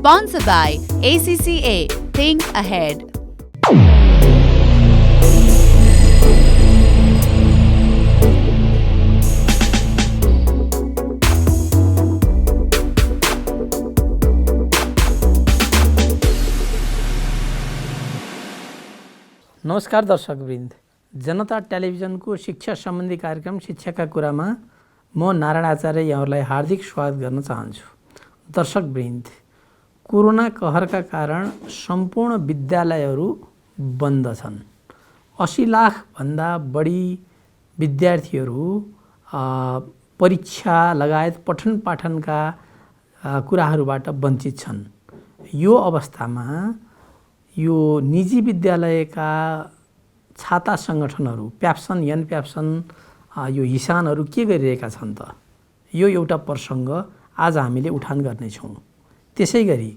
Sponsored by ACCA. Think ahead. नमस्कार दर्शकवृन्द, जनता टेलिभिजनको शिक्षा सम्बन्धी कार्यक्रम शिक्षाका कुरामा म नारायण आचार्य यहाँहरूलाई हार्दिक स्वागत गर्न चाहन्छु। दर्शकवृन्द, कोरोना कहरका कारण सम्पूर्ण विद्यालयहरू बन्द छन्। 80 लाखभन्दा बढी विद्यार्थीहरू परीक्षा लगायत पठन पाठनका कुराहरूबाट वञ्चित छन्। यो अवस्थामा यो निजी विद्यालयका छाता सङ्गठनहरू प्याप्सन प्याप्सन यो हिसानहरू के गरिरहेका छन् त? यो एउटा प्रसङ्ग आज हामीले उठान गर्नेछौँ। त्यसै गरी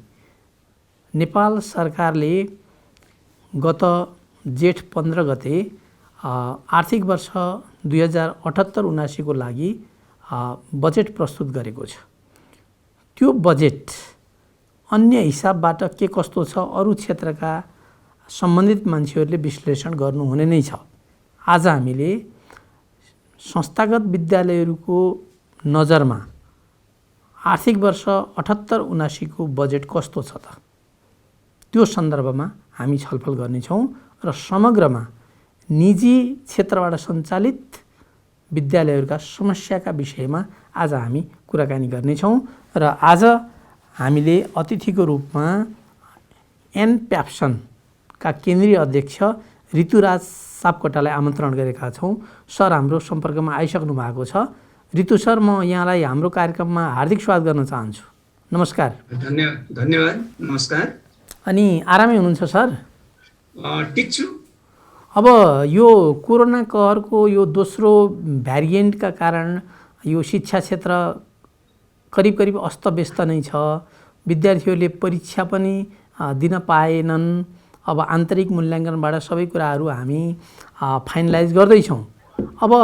नेपाल सरकारले गत जेठ 15 गते आर्थिक वर्ष 2078-79 को लागि बजेट प्रस्तुत गरेको छ। त्यो बजेट अन्य हिसाबबाट के कस्तो छ अरू क्षेत्रका सम्बन्धित मान्छेहरूले विश्लेषण गर्नुहुने नै छ। आज हामीले संस्थागत विद्यालयहरूको नजरमा आर्थिक वर्ष 78-79 को बजेट कस्तो छ त, त्यो सन्दर्भमा हामी छलफल गर्नेछौँ र समग्रमा निजी क्षेत्रबाट सञ्चालित विद्यालयहरूका समस्याका विषयमा आज हामी कुराकानी गर्नेछौँ। र आज हामीले अतिथिको रूपमा प्याप्सनका केन्द्रीय अध्यक्ष ऋतुराज सापकोटालाई आमन्त्रण गरेका छौँ। सर हाम्रो सम्पर्कमा आइसक्नु भएको छ। ऋतु सर, म यहाँलाई हाम्रो कार्यक्रममा हार्दिक स्वागत गर्न चाहन्छु। नमस्कार। धन्यवाद। नमस्कार। अनि आरामै हुनुहुन्छ सर? ठिक छु। अब यो कोरोना कहरको यो दोस्रो भ्यारिएन्टका कारण यो शिक्षा क्षेत्र करिब अस्तव्यस्त नै छ। विद्यार्थीहरूले परीक्षा पनि दिन पाएनन्। अब आन्तरिक मूल्याङ्कनबाट सबै कुराहरू हामी फाइनलाइज गर्दैछौँ। अब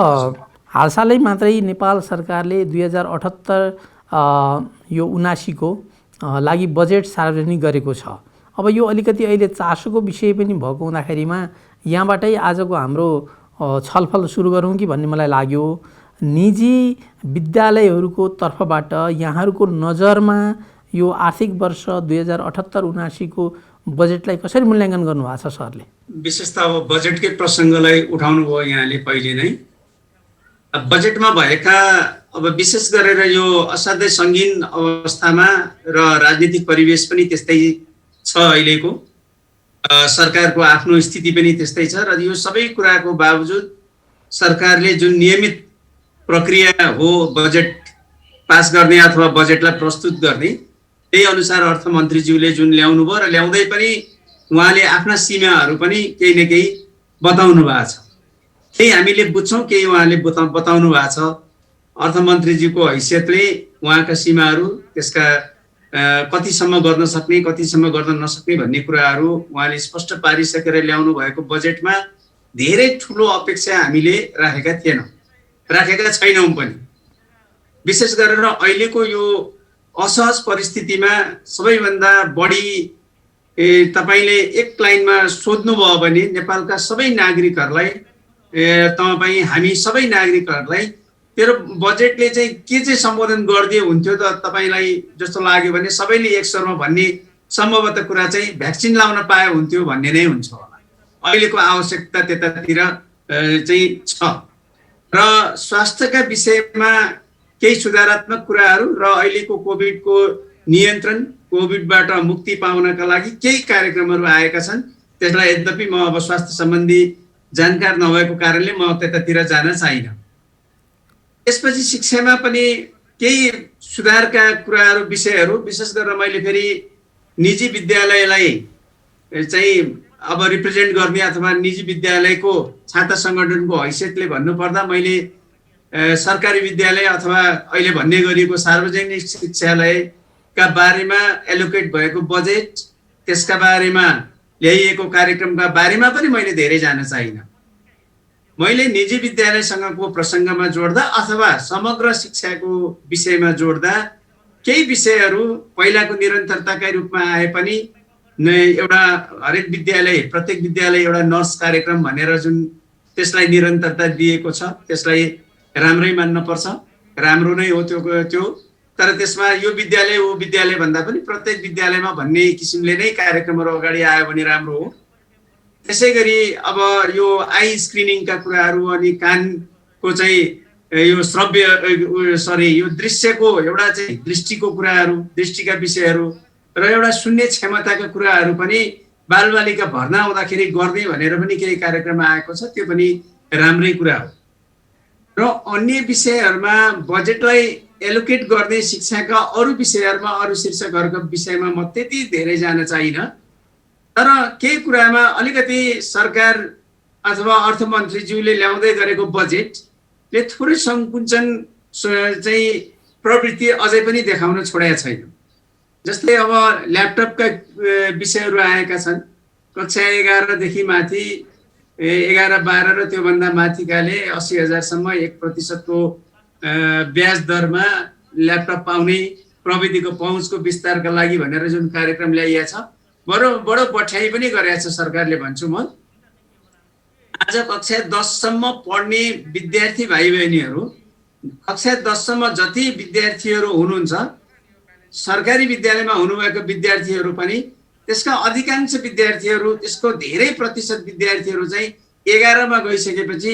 हालसालै मात्रै नेपाल सरकारले 2078-79 को लागि बजेट सार्वजनिक गरेको छ। अब यो अलिकति अहिले चासोको विषय पनि भएको हुँदाखेरिमा यहाँबाटै आजको हाम्रो छलफल सुरु गरौँ कि भन्ने मलाई लाग्यो। निजी विद्यालयहरूको तर्फबाट यहाँहरूको नजरमा यो आर्थिक वर्ष 2078-79 को बजेटलाई कसरी मूल्याङ्कन गर्नुभएको छ सरले? विशेष त अब बजेटकै प्रसङ्गलाई उठाउनु भयो यहाँले पहिले नै। बजेटमा भएका अब विशेष गरेर यो असाध्यै सङ्गीन अवस्थामा र राजनीतिक परिवेश पनि त्यस्तै छ अहिलेको। सरकारको आफ्नो स्थिति पनि त्यस्तै छ र यो सबै कुराको बावजुद सरकारले जुन नियमित प्रक्रिया हो बजेट पास गर्ने अथवा बजेटलाई प्रस्तुत गर्ने, त्यही अनुसार अर्थमन्त्रीज्यूले जुन ल्याउनु भयो र ल्याउँदै पनि उहाँले आफ्ना सीमाहरू पनि केही न केही बताउनु भएको छ। त्यही हामीले बुझ्छौँ, केही उहाँले बताउनु भएको छ। अर्थमन्त्रीज्यूको हैसियतले उहाँका सीमाहरू, त्यसका कतिसम्म गर्न सक्ने कतिसम्म गर्न नसक्ने भन्ने कुराहरू उहाँले स्पष्ट पारिसकेर ल्याउनु भएको बजेटमा धेरै ठुलो अपेक्षा हामीले राखेका छैनौँ पनि। विशेष गरेर अहिलेको यो असहज परिस्थितिमा सबैभन्दा बढी तपाईले एक लाइनमा सोध्नुभयो भने नेपालका सबै नागरिकहरूलाई, हामी सबै नागरिकहरूलाई तेरो बजेटले चाहिँ के चाहिँ सम्बोधन गरिदियो हुन्थ्यो त तपाईलाई जस्तो लाग्यो भने सबैले एक स्वरमा भन्ने सम्भवतः कुरा चाहिँ भ्याक्सिन लाउन पाए हुन्थ्यो भन्ने नै हुन्छ होला। अहिलेको आवश्यकता त्यतातिर चाहिँ छ र स्वास्थ्यका विषयमा केही सुधारात्मक कुराहरू र अहिलेको कोभिडको नियन्त्रण, कोभिडबाट मुक्ति पाउनका लागि केही कार्यक्रमहरू आएका छन्। त्यसलाई यद्यपि म अब स्वास्थ्य सम्बन्धी जानकार नभएको कारणले म त्यतातिर जान चाहिनँ। त्यसपछि शिक्षामा पनि केही सुधारका कुराहरू, विषयहरू, विशेष गरेर मैले फेरि निजी विद्यालयलाई चाहिँ अब रिप्रेजेन्ट गर्ने अथवा निजी विद्यालयको छात्र सङ्गठनको हैसियतले भन्नुपर्दा मैले सरकारी विद्यालय अथवा अहिले भन्ने गरिएको सार्वजनिक शिक्षालयका बारेमा एलोकेट भएको बजेट, त्यसका बारेमा ल्याइएको कार्यक्रमका बारेमा पनि मैले धेरै जान चाहिनँ। मैले निजी विद्यालयसँगको प्रसङ्गमा जोड्दा अथवा समग्र शिक्षाको विषयमा जोड्दा केही विषयहरू पहिलाको निरन्तरताकै रूपमा आए पनि एउटा हरेक विद्यालय प्रत्येक विद्यालय एउटा नर्स कार्यक्रम भनेर जुन त्यसलाई निरन्तरता दिएको छ त्यसलाई राम्रै मान्न पर्छ, राम्रो नै हो त्यो। तर त्यसमा यो विद्यालय वो विद्यालय भन्दा पनि प्रत्येक विद्यालयमा भन्ने किसिमले नै कार्यक्रमहरू अगाडि आयो भने राम्रो हो। त्यसै गरी अब यो आई स्क्रिनिङका कुराहरू अनि कानको चाहिँ यो यो दृश्यको एउटा चाहिँ दृष्टिको कुराहरू, दृष्टिका विषयहरू र एउटा सुन्ने क्षमताका कुराहरू पनि बालबालिका भर्ना हुँदाखेरि गर्ने भनेर पनि केही कार्यक्रम आएको छ, त्यो पनि राम्रै कुरा हो। र अन्य विषयहरूमा बजेटलाई एलोकेट गर्ने शिक्षाका अरू विषयहरूमा अरू शीर्षकहरूको विषयमा म त्यति धेरै जान चाहिन। तर केही कुरामा अलिकति सरकार अथवा अर्थमन्त्रीज्यूले ल्याउँदै गरेको बजेटले थोरै सङ्कुचन चाहिँ प्रवृत्ति अझै पनि देखाउन छोडेको छैन। जस्तै अब ल्यापटपका विषयहरू आएका छन्, कक्षा 11 देखि माथि 11-12 र त्योभन्दा माथिकाले 80,000सम्म 1% को ब्याज दरमा ल्यापटप पाउने प्रविधिको पहुँचको विस्तारका लागि भनेर जुन कार्यक्रम ल्याइएको छ, बडो बठ्याइ पनि गरेको छ सरकारले भन्छु म। आज कक्षा 10सम्म पढ्ने विद्यार्थी भाइ बहिनीहरू, कक्षा 10सम्म जति विद्यार्थीहरू हुनुहुन्छ सरकारी विद्यालयमा हुनुभएको विद्यार्थीहरू पनि त्यसका अधिकांश विद्यार्थीहरू, त्यसको धेरै प्रतिशत विद्यार्थीहरू चाहिँ 11मा गइसकेपछि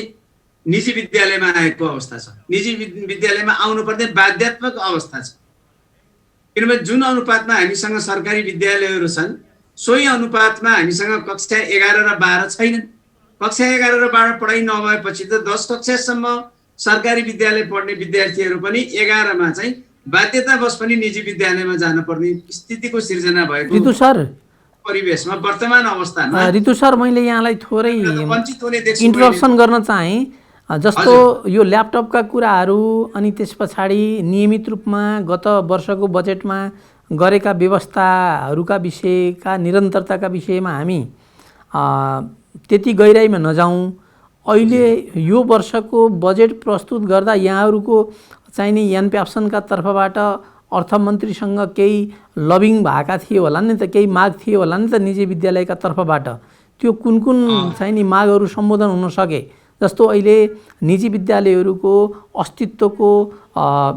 निजी विद्यालयमा आएको अवस्था छ। निजी विद्यालयमा आउनुपर्ने बाध्यात्मक अवस्था छ, किनभने जुन अनुपातमा हामीसँग सरकारी विद्यालयहरू छन् सोही अनुपातमा हामीसँग कक्षा 11 र 12 छैनन्। कक्षा 11 र 12 पढाइ नभएपछि त 10 कक्षासम्म सरकारी विद्यालय पढ्ने विद्यार्थीहरू पनि 11मा चाहिँ बाध्यतावश पनि निजी विद्यालयमा जानुपर्ने स्थितिको सिर्जना भएको ऋतु सर परिवेशमा वर्तमान अवस्थामा ऋतु सर मैले यहाँलाई थोरै वञ्चित हुने देख्छु। इन्टरप्सन गर्न चाहेँ। जस्तो यो ल्यापटपका कुराहरू अनि त्यस पछाडि नियमित रूपमा गत वर्षको बजेटमा गरेका व्यवस्थाहरूका विषयका निरन्तरताका विषयमा हामी त्यति गहिराइमा नजाउँ। अहिले यो वर्षको बजेट प्रस्तुत गर्दा यहाँहरूको चाहिने यानप्याप्सनका तर्फबाट अर्थमन्त्रीसँग केही लबिङ भएका थिए होला नि त, केही माग थिए होला नि त निजी विद्यालयका तर्फबाट। त्यो कुन चाहिने मागहरू सम्बोधन हुन सके? जस्तो अहिले निजी विद्यालयहरूको अस्तित्वको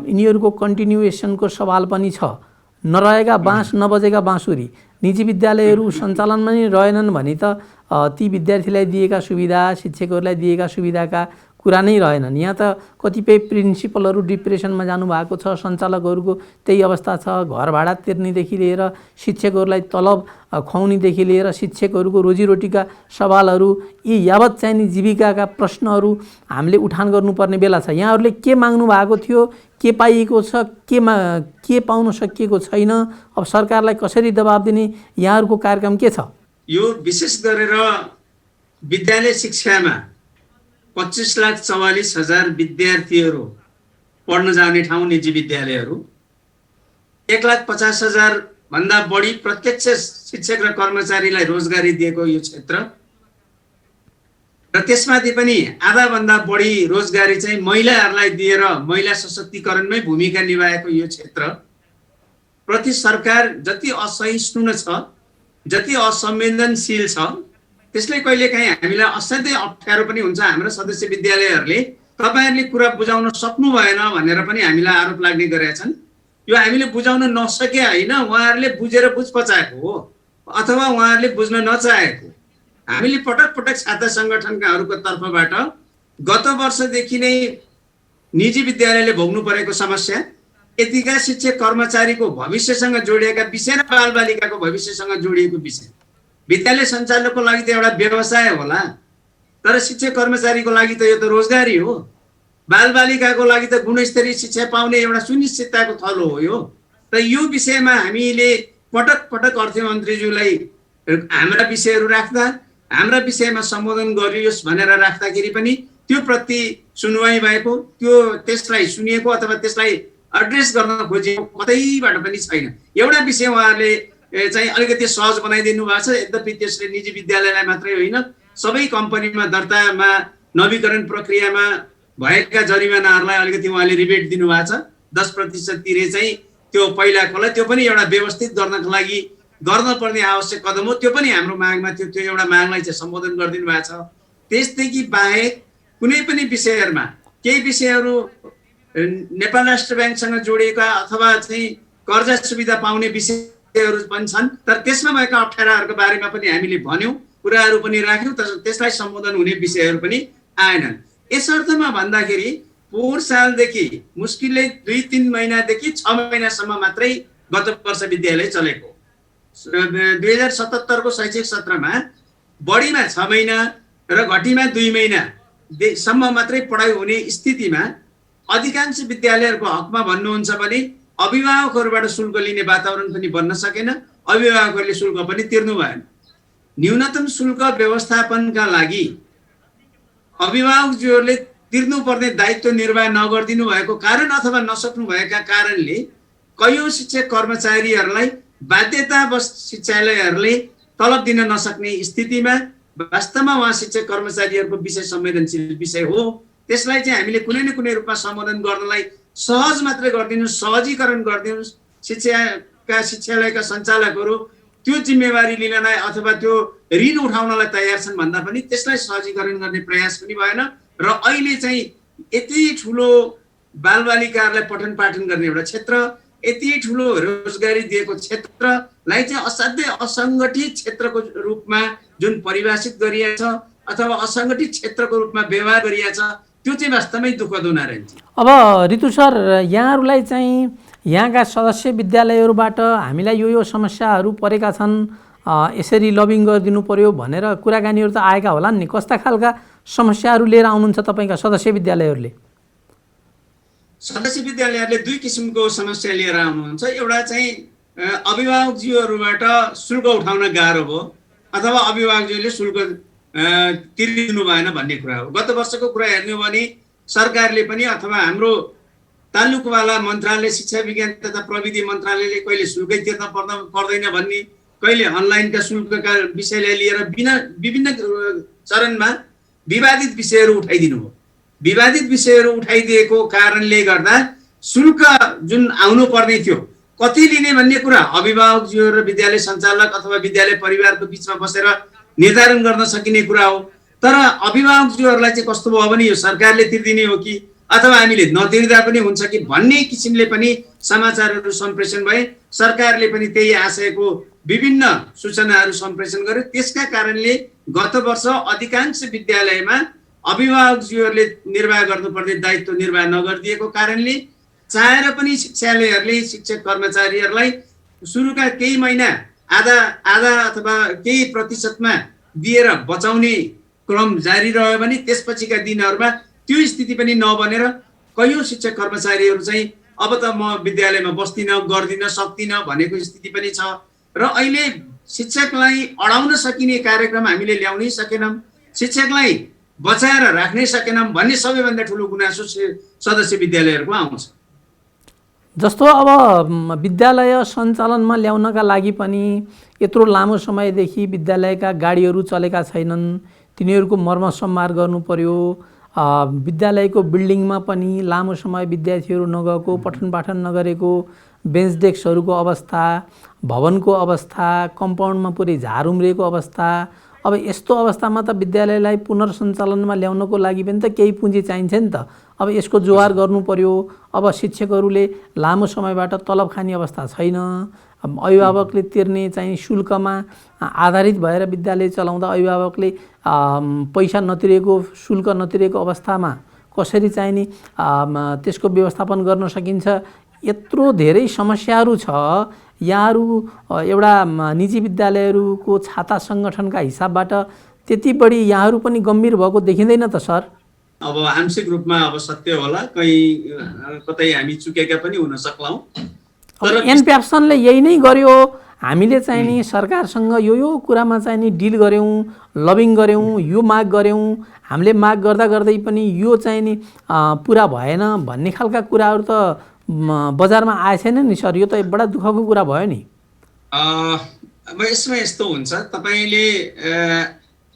यिनीहरूको कन्टिन्युएसनको सवाल पनि छ। नरहेका बाँस नबजेका बाँसुरी। निजी विद्यालयहरू सञ्चालनमा नै रहेनन् भने त ती विद्यार्थीलाई दिएका सुविधा, शिक्षकहरूलाई दिएका सुविधाका कुरा नै रहेनन्। यहाँ त कतिपय प्रिन्सिपलहरू डिप्रेसनमा जानुभएको छ, सञ्चालकहरूको त्यही अवस्था छ। घर भाडा तिर्नेदेखि लिएर शिक्षकहरूलाई तलब खुवाउनेदेखि लिएर शिक्षकहरूको रोजीरोटीका सवालहरू, यी यावत चाहिने जीविकाका प्रश्नहरू हामीले उठान गर्नुपर्ने बेला छ। यहाँहरूले के माग्नु भएको थियो, के पाइएको छ, के पाउन सकिएको छैन, अब सरकारलाई कसरी दबाब दिने, यहाँहरूको कार्यक्रम के छ? यो विशेष गरेर विद्यालय शिक्षामा 25,44,000 विद्यार्थीहरू पढ्न जाने ठाउँ निजी विद्यालयहरू, 1,50,000 भन्दा बढी प्रत्यक्ष शिक्षक र कर्मचारीलाई रोजगारी दिएको यो क्षेत्र र त्यसमाथि पनि आधा भन्दा बढी रोजगारी चाहिँ महिलाहरूलाई दिएर महिला सशक्तिकरणमै भूमिका निभाएको यो क्षेत्र प्रति सरकार जति असहिष्णु छ, जति असंवेदनशील छ, त्यसले कहिलेकाहीँ हामीलाई असाध्यै अप्ठ्यारो पनि हुन्छ। हाम्रो सदस्य विद्यालयहरूले तपाईहरुले कुरा बुझाउन सक्नु भएन भनेर पनि हामीलाई आरोप लाग्ने गरेका छन्। यो हामीले बुझाउन नसके हैन, उहाँहरूले बुझेर बुझ पचाएको हो अथवा उहाँहरूले बुझ्न नचाहेको। हामीले पटक पटक छात्र संगठनकाहरूको तर्फबाट गत वर्षदेखि नै निजी विद्यालयले भोग्नु परेको समस्या, यतिका शिक्षक कर्मचारीको भविष्यसँग जोडिएका विषय र बालबालिकाको भविष्यसँग जोडिएको विषय। विद्यालय सञ्चालकको लागि त एउटा व्यवसाय होला, तर शिक्षक कर्मचारीको लागि त यो त रोजगारी हो। बालबालिकाको लागि त गुणस्तरीय शिक्षा पाउने एउटा सुनिश्चितताको थलो हो यो। र यो विषयमा हामीले पटक पटक अर्थमन्त्रीज्यूलाई हाम्रा विषयहरू राख्दा, हाम्रा विषयमा सम्बोधन गरियोस् भनेर राख्दाखेरि पनि त्यो प्रति सुनवाई भएको, त्यसलाई सुनिएको अथवा त्यसलाई एड्रेस गर्न खोजिएको कतैबाट पनि छैन। एउटा विषय उहाँहरूले चाहिँ अलिकति सहज बनाइदिनु भएको छ, यद्यपि त्यसले निजी विद्यालयलाई मात्रै होइन सबै कम्पनीमा दर्तामा नवीकरण प्रक्रियामा भएका जरिमानाहरूलाई अलिकति उहाँले रिबेट दिनुभएको छ। 10% तिरे चाहिँ त्यो पहिलाकोलाई त्यो पनि एउटा व्यवस्थित गर्नको लागि गर्नुपर्ने आवश्यक कदम हो। त्यो पनि हाम्रो मागमा थियो, त्यो एउटा मागलाई चाहिँ सम्बोधन गरिदिनु भएको छ। त्यसदेखि बाहेक कुनै पनि विषयहरूमा केही विषयहरू नेपाल राष्ट्र ब्याङ्कसँग जोडिएका अथवा चाहिँ कर्जा सुविधा पाउने विषयहरू पनि छन्, तर त्यसमा भएका अप्ठ्याराहरूको बारेमा पनि हामीले भन्यौँ, कुराहरू पनि राख्यौँ, तर त्यसलाई सम्बोधन हुने विषयहरू पनि आएनन्। यस अर्थमा भन्दाखेरि पोहोर सालदेखि मुस्किलले 2-3 महिनादेखि 6 महिनासम्म मात्रै गत वर्ष विद्यालय चलेको। 2077 को शैक्षिक सत्रमा बढीमा 6 महिना र घटीमा 2 महिनासम्म मात्रै पढाइ हुने स्थितिमा अधिकांश विद्यालयहरूको हकमा भन्नुहुन्छ भने अभिभावकहरूबाट शुल्क लिने वातावरण पनि बन्न सकेन, अभिभावकहरूले शुल्क पनि तिर्नु भएन। न्यूनतम शुल्क व्यवस्थापनका लागि अभिभावकज्यूहरूले तिर्नुपर्ने दायित्व निर्वाह नगरिदिनु भएको कारण अथवा नसक्नु भएका कारणले कयौं शिक्षक कर्मचारीहरूलाई बाध्यतावश शिक्षालयहरूले तलब दिन नसक्ने स्थितिमा वास्तवमा उहाँ शिक्षक कर्मचारीहरूको विषय संवेदनशील विषय हो। त्यसलाई चाहिँ हामीले कुनै न कुनै रूपमा सम्बोधन गर्नलाई सहज मात्रै गरिदिनु, सहजीकरण गरिदिनु। शिक्षालयका सञ्चालकहरू त्यो जिम्मेवारी लिनलाई अथवा त्यो ऋण उठाउनलाई तयार छन् भन्दा पनि त्यसलाई सहजीकरण गर्ने प्रयास पनि भएन। र अहिले चाहिँ यति ठुलो बालबालिकाहरूलाई पठन पाठन गर्ने एउटा क्षेत्र, यति ठुलो रोजगारी दिएको क्षेत्रलाई चाहिँ असाध्यै असङ्गठित क्षेत्रको रूपमा जुन परिभाषित गरिएको छ अथवा असङ्गठित क्षेत्रको रूपमा व्यवहार गरिएको छ, त्यो चाहिँ वास्तवमै दुःखद हुन रहन्छ। अब ऋतु सर, यहाँहरूलाई चाहिँ यहाँका सदस्य विद्यालयहरूबाट हामीलाई यो समस्याहरू परेका छन्, यसरी लबिङ गरिदिनु पर्यो भनेर कुराकानीहरू त आएका होला नि। कस्ता खालका समस्याहरू लिएर आउनुहुन्छ तपाईँका सदस्य विद्यालयहरूले? सदस्य विद्यालयहरूले 2 किसिमको समस्या लिएर आउनुहुन्छ। एउटा चाहिँ अभिभावकज्यूहरूबाट शुल्क उठाउन गाह्रो भयो अथवा अभिभावकज्यूले शुल्क तिर्दिनु भएन भन्ने कुरा हो। गत वर्षको कुरा हेर्ने हो भने सरकारले पनि अथवा हाम्रो तालुकवाला मन्त्रालय शिक्षा विज्ञान तथा प्रविधि मन्त्रालयले कहिले शुल्कै तिर्न पर्दैन भन्ने, कहिले अनलाइनका शुल्कका विषयलाई लिएर विभिन्न चरणमा विवादित विषयहरू उठाइदिनु हो। विवादित विषयहरू उठाइदिएको कारणले गर्दा शुल्क जुन आउनु पर्ने थियो कति लिने भन्ने कुरा अभिभावकज्यूहरू र विद्यालय सञ्चालक अथवा विद्यालय परिवारको बिचमा बसेर निर्धारण गर्न सकिने कुरा हो। तर अभिभावकज्यूहरूलाई चाहिँ कस्तो भयो भने यो सरकारले तिर्दिने हो कि अथवा हामीले नतिर्दा पनि हुन्छ कि भन्ने किसिमले पनि समाचारहरू सम्प्रेषण भए। सरकारले पनि त्यही आशयको विभिन्न सूचनाहरू सम्प्रेषण गर्यो। त्यसका कारणले गत वर्ष अधिकांश विद्यालयमा अभिभावकज्यूहरूले निर्वाह गर्नुपर्ने दायित्व निर्वाह नगरिदिएको कारणले चाहेर पनि शिक्षालयहरूले शिक्षक कर्मचारीहरूलाई सुरुका केही महिना आधा अथवा केही प्रतिशतमा दिएर बचाउने क्रम जारी रह्यो भने त्यसपछिका दिनहरूमा त्यो स्थिति पनि नबनेर कयौं शिक्षक कर्मचारीहरू चाहिँ अब त म विद्यालयमा बस्दिनँ, गर्दिनँ, सक्दिनँ भनेको स्थिति पनि छ। र अहिले शिक्षकलाई अडाउन सकिने कार्यक्रम हामीले ल्याउनै सकेनौँ, शिक्षकलाई बचाएर राख्नै सकेनौँ भन्ने सबैभन्दा ठुलो गुनासो सदस्य विद्यालयहरूको आउँछ। जस्तो अब विद्यालय सञ्चालनमा ल्याउनका लागि पनि यत्रो लामो समयदेखि विद्यालयका गाडीहरू चलेका छैनन्, तिनीहरूको मर्मसम्मार गर्नु पर्यो। विद्यालयको बिल्डिङमा पनि लामो समय विद्यार्थीहरू नगएको, पठन पाठन नगरेको, बेन्च डेस्कहरूको अवस्था, भवनको अवस्था, कम्पाउन्डमा पुरै झार उम्रिएको अवस्था। अब यस्तो अवस्थामा त विद्यालयलाई पुनर्सञ्चालनमा ल्याउनको लागि पनि त केही पुँजी चाहिन्छ नि त। अब यसको जोगार गर्नु पर्यो। अब शिक्षकहरूले लामो समयबाट तलब खाने अवस्था छैन। अभिभावकले तिर्ने चाहिँ शुल्कमा आधारित भएर विद्यालय चलाउँदा अभिभावकले पैसा नतिरेको, शुल्क नतिरेको अवस्थामा कसरी चाहिँ नि त्यसको व्यवस्थापन गर्न सकिन्छ। यत्रो धेरै समस्याहरू छ। यहाँहरू एउटा निजी विद्यालयहरूको छाता सङ्गठनका हिसाबबाट त्यति बढी यहाँहरू पनि गम्भीर भएको देखिँदैन त सर? अब आंशिक रूपमा अब सत्य होला, कतै हामी चुकेका पनि हुन सक्लौँ। तर एनप्याप्सनले यही नै गर्यो। हामीले चाहिँ नि सरकारसँग यो कुरामा चाहिँ नि डिल गऱ्यौँ, लबिङ गऱ्यौँ, यो माग गऱ्यौँ। हामीले माग गर्दा गर्दै पनि यो चाहिँ नि पुरा भएन भन्ने खालका कुराहरू त बजारमा आएछैन नि सर। यो त बडा दुःखको कुरा भयो नि। अब यसमा यस्तो हुन्छ, तपाईँले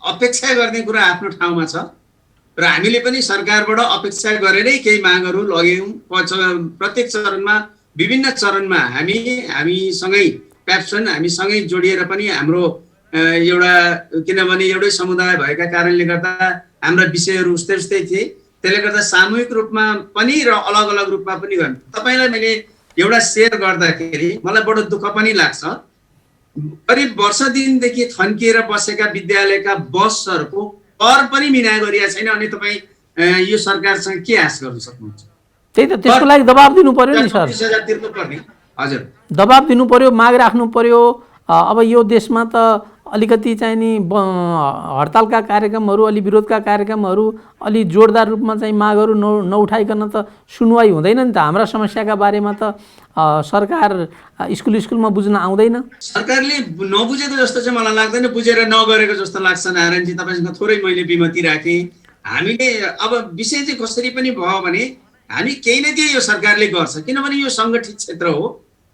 अपेक्षा गर्ने कुरा आफ्नो ठाउँमा छ र हामीले पनि सरकारबाट अपेक्षा गरेरै केही मागहरू लग्यौँ। प्रत्येक चरणमा विभिन्न चरणमा हामीसँगै प्याप्सन हामीसँगै जोडिएर पनि हाम्रो एउटा किनभने एउटै समुदाय भएका कारणले गर्दा हाम्रा विषयहरू उस्तै उस्तै थिए, त्यसले गर्दा सामूहिक रूपमा पनि र अलग अलग रूपमा पनि गर्नु। तपाईँलाई मैले एउटा सेयर गर्दाखेरि मलाई बडो दुःख पनि लाग्छ। करिब वर्ष दिनदेखि थन्किएर बसेका विद्यालयका बसहरूको कर पनि मिना गरिएको छैन, अनि तपाईँ यो सरकारसँग के आश गर्न सक्नुहुन्छ? त्यही त, त्यसको लागि दबाब दिनु पर्यो नि सर। 20,000 तिर्नुपर्ने। हजुर, दबाब दिनु पर्यो, माग राख्नु पर्यो। अब यो देशमा त अलिकति चाहिँ नि हडतालका कार्यक्रमहरू, अलि विरोधका कार्यक्रमहरू, अलि जोरदार रूपमा चाहिँ मागहरू नउठाइकन त सुनवाई हुँदैन नि त। हाम्रा समस्याका बारेमा त सरकार स्कुलमा बुझ्न आउँदैन। सरकारले नबुझेको जस्तो चाहिँ मलाई लाग्दैन, बुझेर नगरेको जस्तो लाग्छ। नारायणजी, तपाईँसँग थोरै मैले विमति राखेँ। हामीले अब विषय चाहिँ कसरी पनि भयो भने हामी केही न केही यो सरकारले गर्छ, किनभने यो सङ्गठित क्षेत्र हो।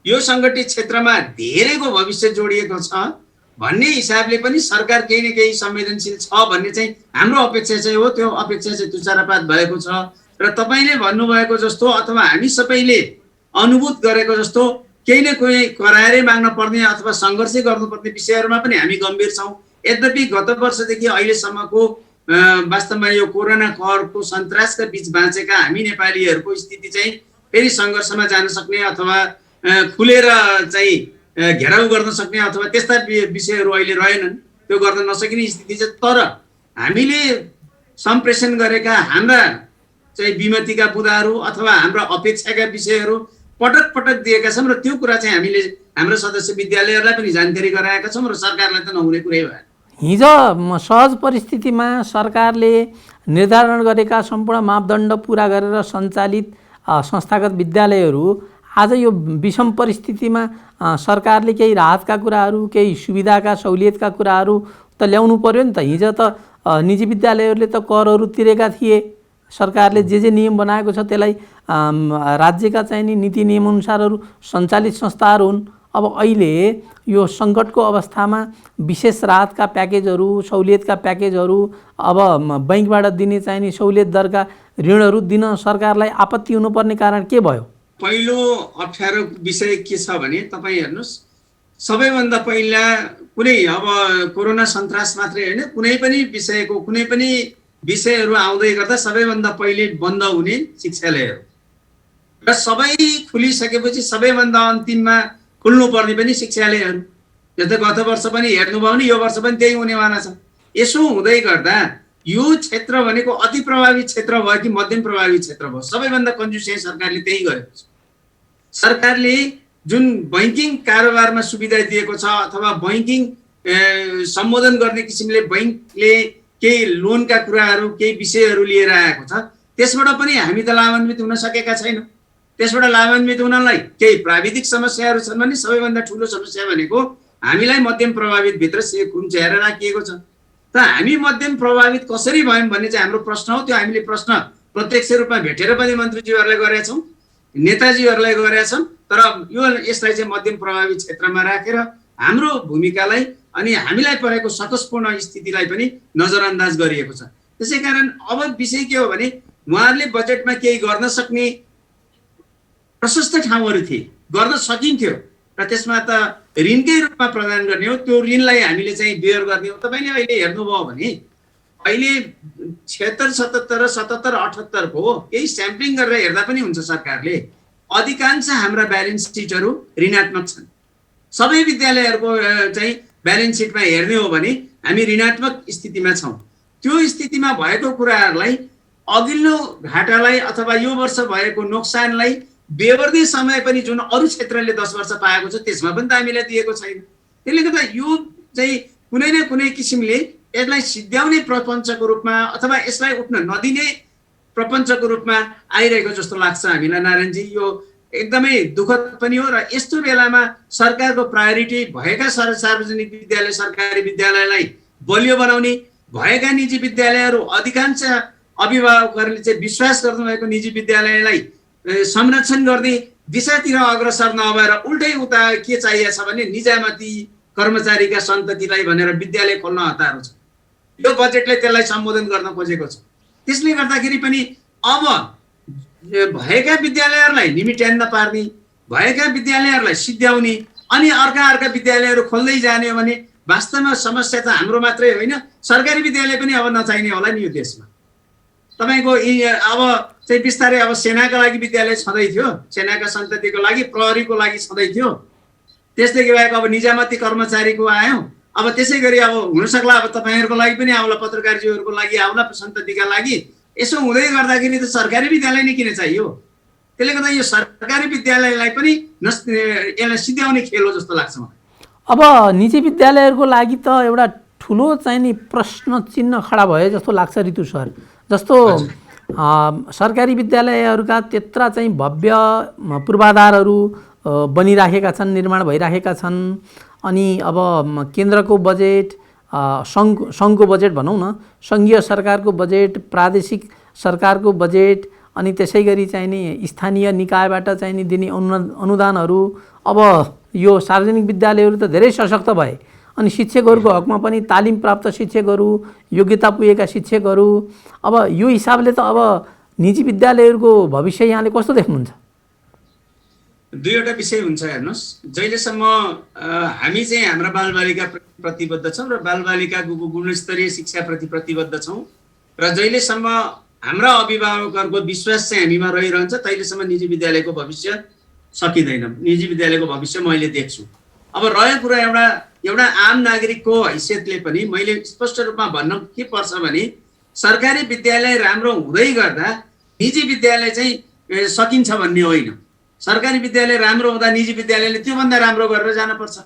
यो सङ्गठित क्षेत्रमा धेरैको भविष्य जोडिएको छ भन्ने हिसाबले पनि सरकार केही न केही संवेदनशील छ भन्ने चाहिँ हाम्रो अपेक्षा चाहिँ हो। त्यो अपेक्षा चाहिँ तुच्छारापात भएको छ र तपाईँले भन्नुभएको जस्तो अथवा हामी सबैले अनुभूत गरेको जस्तो केही न केही कराएरै माग्न पर्ने अथवा सङ्घर्षै गर्नुपर्ने विषयहरूमा पनि हामी गम्भीर छौँ। यद्यपि गत वर्षदेखि अहिलेसम्मको वास्तवमा यो कोरोना कहरको सन्तासका बीच बाँचेका हामी नेपालीहरूको स्थिति चाहिँ फेरि सङ्घर्षमा जान सक्ने अथवा खुलेर चाहिँ घेराउ गर्न सक्ने अथवा त्यस्ता विषयहरू अहिले रहेनन्, त्यो गर्न नसकिने स्थिति छ। तर हामीले सम्प्रेषण गरेका हाम्रा चाहिँ विमतिका बुँदाहरू अथवा हाम्रा अपेक्षाका विषयहरू पटक पटक दिएका छौँ र त्यो कुरा चाहिँ हामीले हाम्रो सदस्य विद्यालयहरूलाई पनि जानकारी गराएका छौँ र सरकारलाई त नहुने कुरै भयो। हिजो सहज परिस्थितिमा सरकारले निर्धारण गरेका सम्पूर्ण मापदण्ड पुरा गरेर सञ्चालित संस्थागत विद्यालयहरू आज यो विषम परिस्थितिमा सरकारले केही राहतका कुराहरू, केही सुविधाका सहुलियतका कुराहरू त ल्याउनु पर्यो नि त। हिजो त निजी विद्यालयहरूले त करहरू तिरेका थिए, सरकारले जे नियम बनाएको छ त्यसलाई राज्यका चाहिँ नि नीति नियमअनुसारहरू सञ्चालित संस्थाहरू हुन्। अब अहिले यो सङ्कटको अवस्थामा विशेष राहतका प्याकेजहरू, सहुलियतका प्याकेजहरू, अब बैङ्कबाट दिने चाहिँ नि सहुलियत दरका ऋणहरू दिन सरकारलाई आपत्ति हुनुपर्ने कारण के भयो? पहिलो अप्ठ्यारो विषय के छ भने तपाईँ हेर्नुहोस्, सबैभन्दा पहिला कुनै अब कोरोना सन्तास मात्रै होइन, कुनै पनि विषयहरू आउँदै गर्दा सबैभन्दा पहिले बन्द हुने शिक्षालयहरू र सबै खुलिसकेपछि सबैभन्दा अन्तिममा खुल्नुपर्ने पनि शिक्षालयहरू। यो त गत वर्ष पनि हेर्नुभयो भने यो वर्ष पनि त्यही हुनेवाला छ। यसो हुँदै गर्दा यो क्षेत्र भनेको अति प्रभावित क्षेत्र भयो कि मध्यम प्रभावित क्षेत्र भयो? सबैभन्दा कन्जुस चाहिँ सरकारले त्यही गरेको छ। सरकारले जुन बैंकिङ कारोबारमा सुविधा दिएको छ अथवा बैंकिङ सम्बोधन गर्ने किसिमले बैंकले केही लोनका कुराहरू, केही विषयहरू लिएर आएको छ, त्यसबाट पनि हामी त लाभान्वित हुन सकेका छैनौँ। त्यसबाट लाभान्वित हुनलाई केही प्राविधिक समस्याहरू छन् भने सबैभन्दा ठुलो समस्या भनेको हामीलाई मध्यम प्रभावित भित्र खुम्च्याएर राखिएको छ। त हामी मध्यम प्रभावित कसरी भयौँ भन्ने चाहिँ हाम्रो प्रश्न हो। त्यो हामीले प्रश्न प्रत्यक्ष रूपमा भेटेर पनि मन्त्रीज्यूहरूलाई गरेका छौँ, नेताजीहरूलाई गरेका छौँ। तर यसलाई चाहिँ मध्यम प्रभावित क्षेत्रमा राखेर हाम्रो भूमिकालाई अनि हामीलाई परेको सकसपूर्ण स्थितिलाई पनि नजरअन्दाज गरिएको छ। त्यसै कारण अब विषय के हो भने उहाँहरूले बजेटमा केही गर्न सक्ने प्रशस्त ठाउँहरू थिए, गर्न सकिन्थ्यो र त्यसमा त ऋणकै रूपमा प्रदान गर्ने हो। त्यो ऋणलाई हामीले चाहिँ बेयर गर्ने हो। तपाईँले अहिले हेर्नुभयो भने अहिले 76, 77 र 77, 78 को केही स्याम्पलिङ गरेर हेर्दा पनि हुन्छ सरकारले अधिकांश हाम्रा ब्यालेन्स सिटहरू ऋणात्मक छन्। सबै विद्यालयहरूको चाहिँ ब्यालेन्स सिटमा हेर्ने हो भने हामी ऋणात्मक स्थितिमा छौँ। त्यो स्थितिमा भएको कुराहरूलाई अघिल्लो घाटालाई अथवा यो वर्ष भएको नोक्सानलाई बेहोर्ने समय पनि जुन अरू क्षेत्रले 10 वर्ष पाएको छ त्यसमा पनि त हामीलाई दिएको छैन। त्यसले गर्दा यो चाहिँ कुनै न कुनै किसिमले यसलाई सिद्ध्याउने प्रपञ्चको रूपमा अथवा यसलाई उठ्न नदिने प्रपञ्चको रूपमा आइरहेको जस्तो लाग्छ हामीलाई नारायणजी। यो एकदमै दुःखद पनि हो र यस्तो बेलामा सरकारको प्रायोरिटी भएका सार्वजनिक विद्यालय, सरकारी विद्यालयलाई बलियो बनाउने, भएका निजी विद्यालयहरू अधिकांश अभिभावकहरूले चाहिँ विश्वास गर्नुभएको निजी विद्यालयलाई संरक्षण गर्ने दिशातिर अग्रसर नभएर उल्टै उता के चाहिएको छ भने निजामती कर्मचारीका सन्ततिलाई भनेर विद्यालय खोल्न हतारो छ। यो बजेटले त्यसलाई सम्बोधन गर्न खोजेको छ। त्यसले गर्दाखेरि पनि अब भएका विद्यालयहरूलाई निमिट्यान्न पार्ने, भएका विद्यालयहरूलाई सिद्ध्याउने अनि अर्का विद्यालयहरू खोल्दै जाने हो भने वास्तवमा समस्या त हाम्रो मात्रै होइन, सरकारी विद्यालय पनि अब नचाहिने होला नि यो देशमा। तपाईँको अब चाहिँ बिस्तारै अब सेनाका लागि विद्यालय छँदै थियो, सेनाका सन्ततिको लागि, प्रहरीको लागि छँदै थियो, त्यसदेखि बाहेक अब निजामती कर्मचारीको आयो, अब त्यसै गरी अब हुनसक्ला अब तपाईँहरूको लागि पनि आउला, पत्रकारजीहरूको लागि आउला, सन्ततिका लागि। यसो हुँदै गर्दाखेरि त सरकारी विद्यालय नै किन चाहियो? त्यसले गर्दा यो सरकारी विद्यालयलाई पनि यसलाई सिद्ध्याउने खेल हो जस्तो लाग्छ मलाई। अब निजी विद्यालयहरूको लागि त एउटा ठुलो चाहिँ नि प्रश्न चिन्ह खडा भयो जस्तो लाग्छ ऋतु सर। जस्तो सरकारी विद्यालयहरूका त्यत्रा चाहिँ भव्य पूर्वाधारहरू बनिराखेका छन्, निर्माण भइराखेका छन्। अनि अब केन्द्रको बजेट, सङ्घको बजेट भनौँ न, सङ्घीय सरकारको बजेट, प्रादेशिक सरकारको बजेट, अनि त्यसै गरी चाहिँ नि स्थानीय निकायबाट चाहिँ नि दिने अनुदानहरू। अब यो सार्वजनिक विद्यालयहरू त धेरै सशक्त भए, अनि शिक्षकहरूको हकमा पनि तालिम प्राप्त शिक्षकहरू, योग्यता पुगेका शिक्षकहरू। अब यो हिसाबले त अब निजी विद्यालयहरूको भविष्य यहाँले कस्तो देख्नुहुन्छ? दुईवटा विषय हुन्छ हेर्नुहोस्। जहिलेसम्म हामी चाहिँ हाम्रा बालबालिका प्रतिबद्ध छौँ र बालबालिकाको गुणस्तरीय शिक्षाप्रति प्रतिबद्ध छौँ र जहिलेसम्म हाम्रा अभिभावकहरूको विश्वास चाहिँ हामीमा रहिरहन्छ तहिलेसम्म निजी विद्यालयको भविष्य सकिँदैन। निजी विद्यालयको भविष्य मैले देख्छु। अब रह्यो कुरा एउटा आम नागरिकको हैसियतले पनि मैले स्पष्ट रूपमा भन्न के पर्छ भने सरकारी विद्यालय राम्रो हुँदै गर्दा निजी विद्यालय चाहिँ सकिन्छ भन्ने होइन। सरकारी विद्यालय राम्रो हुँदा निजी विद्यालयले त्योभन्दा राम्रो गरेर जानुपर्छ।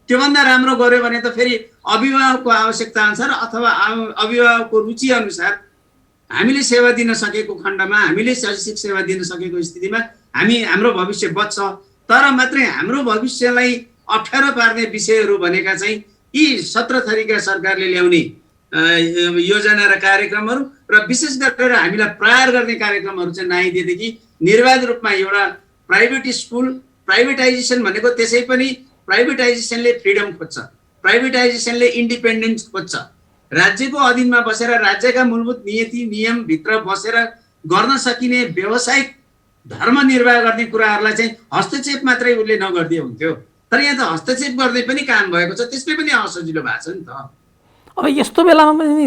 त्योभन्दा राम्रो गर्यो भने त फेरि अभिभावकको आवश्यकता अनुसार अथवा अभिभावकको रुचि अनुसार हामीले सेवा दिन सकेको खण्डमा, हामीले शैक्षिक सेवा दिन सकेको स्थितिमा हाम्रो भविष्य बच्छ। तर मात्रै हाम्रो भविष्यलाई अप्ठ्यारो पार्ने विषयहरू भनेका चाहिँ यी 17 थरीका सरकारले ल्याउने योजना र कार्यक्रमहरू र विशेष गरेर हामीलाई प्रहार गर्ने कार्यक्रमहरू चाहिँ नआइदिएदेखि निर्वाध रूपमा एउटा प्राइभेट स्कुल प्राइभेटाइजेसन भनेको त्यसै पनि प्राइभेटाइजेसनले फ्रिडम खोज्छ, प्राइभेटाइजेसनले इन्डिपेन्डेन्स खोज्छ। राज्यको अधीनमा बसेर राज्यका मूलभूत नीति नियमभित्र बसेर गर्न सकिने व्यावसायिक धर्म निर्वाह गर्ने कुराहरूलाई चाहिँ हस्तक्षेप मात्रै उसले नगर्दिए हुन्थ्यो। तर यहाँ त हस्तक्षेप गर्दै पनि काम भएको छ, त्यसले पनि असजिलो भएको छ नि त। अब यस्तो बेलामा पनि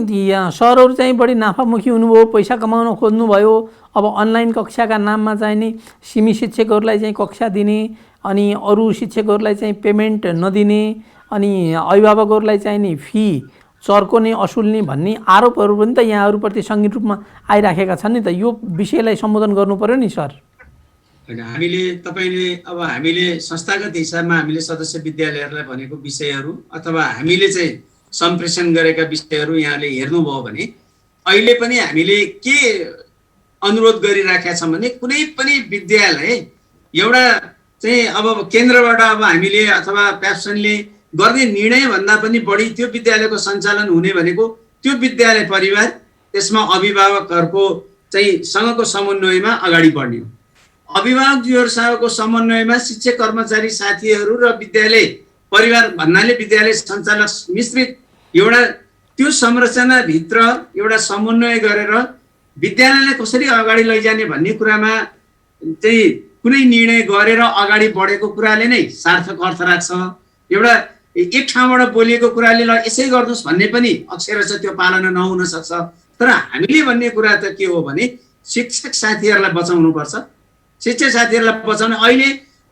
सरहरू चाहिँ बढी नाफामुखी हुनुभयो, पैसा कमाउन खोज्नुभयो। अब अनलाइन कक्षाका नाममा चाहिँ नि सिमी शिक्षकहरूलाई चाहिँ कक्षा दिने, अनि अरू शिक्षकहरूलाई चाहिँ पेमेन्ट नदिने, अनि अभिभावकहरूलाई चाहिँ नि फी चर्कोने असुल्ने भन्ने आरोपहरू पनि त यहाँहरूप्रति सङ्गीत रूपमा आइराखेका छन् नि त। यो विषयलाई सम्बोधन गर्नु पर्यो नि सर। हामीले संस्थागत हिसाबमा हामीले सदस्य विद्यालयहरूलाई भनेको विषयहरू अथवा हामीले चाहिँ सम्प्रेषण गरेका विषयहरू यहाँले हेर्नुभयो भने अहिले पनि हामीले के अनुरोध गरिराखेका छौँ भने कुनै पनि विद्यालय एउटा चाहिँ अब केन्द्रबाट अब हामीले अथवा प्याप्सनले गर्ने निर्णय भन्दा पनि बढी त्यो विद्यालयको सञ्चालन हुने भनेको त्यो विद्यालय परिवार, त्यसमा अभिभावकहरूको चाहिँ सँगको समन्वयमा अगाडि बढ्ने हो। अभिभावकजीहरूसँगको समन्वयमा शिक्षक कर्मचारी साथीहरू र विद्यालय परिवार भन्नाले विद्यालय सञ्चालक मिश्रित एउटा त्यो संरचनाभित्र एउटा समन्वय गरेर विद्यालयलाई कसरी अगाडि लैजाने भन्ने कुरामा चाहिँ कुनै निर्णय गरेर अगाडि बढेको कुराले नै सार्थक अर्थ राख्छ। एउटा एक ठाउँबाट बोलिएको कुराले ल यसै गर्नुहोस् भन्ने पनि अक्षरशः त्यो पालना नहुन सक्छ। तर हामीले भन्ने कुरा त के हो भने शिक्षक साथीहरूलाई बचाउनुपर्छ। शिक्षक साथीहरूलाई बचाउने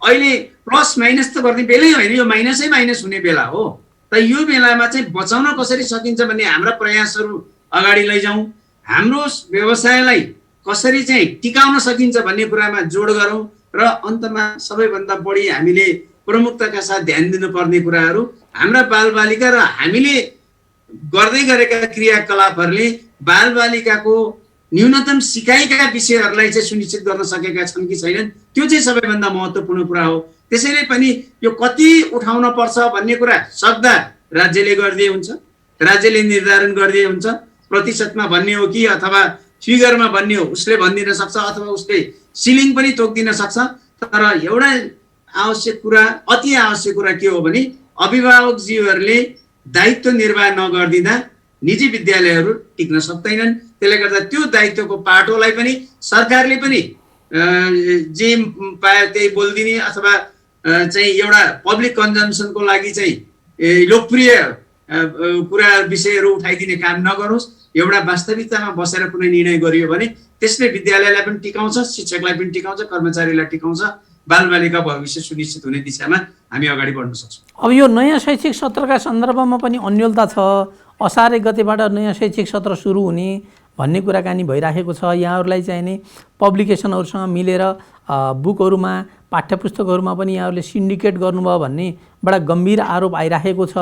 अहिले प्लस माइनस त गर्ने बेलै होइन, यो माइनसै माइनस हुने बेला हो। त यो बेलामा चाहिँ बचाउन कसरी सकिन्छ भन्ने हाम्रा प्रयासहरू अगाडि लैजाउँ, हाम्रो व्यवसायलाई कसरी चाहिँ टिकाउन सकिन्छ भन्ने कुरामा जोड गरौँ र अन्तमा सबैभन्दा बढी हामीले प्रमुखताका साथ ध्यान दिनुपर्ने कुराहरू हाम्रा बालबालिका र हामीले गर्दै गरेका क्रियाकलापहरूले बालबालिकाको न्यूनतम सिकाइका विषयहरूलाई चाहिँ सुनिश्चित गर्न सकेका छन् कि छैनन्, त्यो चाहिँ सबैभन्दा महत्त्वपूर्ण कुरा हो। त्यसैले पनि यो कति उठाउन पर्छ भन्ने कुरा सक्दा राज्यले गरिदिए हुन्छ, राज्यले निर्धारण गरिदिए हुन्छ। प्रतिशतमा भन्ने हो कि अथवा फिगरमा भन्ने हो उसले भनिदिन सक्छ, अथवा उसले सिलिङ पनि तोकिदिन सक्छ। तर एउटा आवश्यक कुरा, अति आवश्यक कुरा के हो भने अभिभावकजीहरूले दायित्व निर्वाह नगरिदिँदा निजी विद्यालयहरू टिक्न सक्दैनन्। त्यसले गर्दा त्यो दायित्वको पाटोलाई पनि सरकारले पनि जे पायो त्यही बोलिदिने अथवा चाहिँ एउटा पब्लिक कन्जम्सनको लागि चाहिँ लोकप्रिय कुरा विषयहरू उठाइदिने काम नगरोस्। एउटा वास्तविकतामा बसेर कुनै निर्णय गरियो भने त्यसले विद्यालयलाई पनि टिकाउँछ, शिक्षकलाई पनि टिकाउँछ, कर्मचारीलाई टिकाउँछ, बालबालिका भविष्य सुनिश्चित हुने दिशामा हामी अगाडि बढ्न सक्छौँ। अब यो नयाँ शैक्षिक सत्रका सन्दर्भमा पनि अन्योलता छ। असार 1 गतेबाट नयाँ शैक्षिक सत्र सुरु हुने भन्ने कुराकानी भइराखेको छ। यहाँहरूलाई चाहिँ नि पब्लिकेसनहरूसँग मिलेर बुकहरूमा, पाठ्यपुस्तकहरूमा पनि यहाँहरूले सिन्डिकेट गर्नुभयो भन्ने बडा गम्भीर आरोप आइराखेको छ।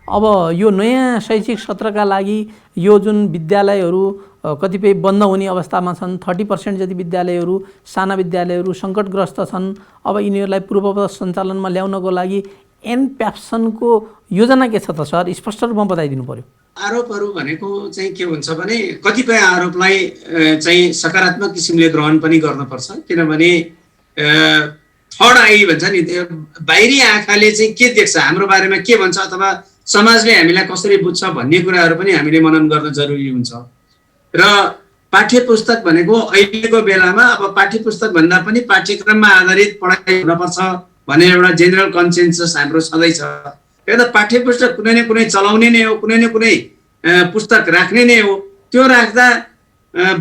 अब यो नयाँ शैक्षिक सत्रका लागि यो जुन विद्यालयहरू कतिपय बन्द हुने अवस्थामा छन्, 30% जति विद्यालयहरू, साना विद्यालयहरू सङ्कटग्रस्त छन्। अब यिनीहरूलाई पूर्ववत सञ्चालनमा ल्याउनको लागि एनप्याप्सनको योजना के छ त सर? स्पष्ट रूपमा बताइदिनु पर्यो। आरोपहरू भनेको चाहिँ के हुन्छ भने कतिपय आरोपलाई चाहिँ सकारात्मक किसिमले ग्रहण पनि गर्नुपर्छ। किनभने थर्ड आई भन्छ नि, बाहिरी आँखाले चाहिँ के देख्छ, हाम्रो बारेमा के भन्छ अथवा समाजले हामीलाई कसरी बुझ्छ भन्ने कुराहरू पनि हामीले मनन गर्न जरुरी हुन्छ। र पाठ्यपुस्तक भनेको अहिलेको बेलामा अब पाठ्यपुस्तक भन्दा पनि पाठ्यक्रममा आधारित पढाइ हुनुपर्छ भन्ने एउटा जेनरल कन्सेन्सस हाम्रो सधैँ छ। एउटा पाठ्यपुस्तक कुनै न कुनै चलाउने नै हो, कुनै न कुनै पुस्तक राख्ने नै हो। त्यो राख्दा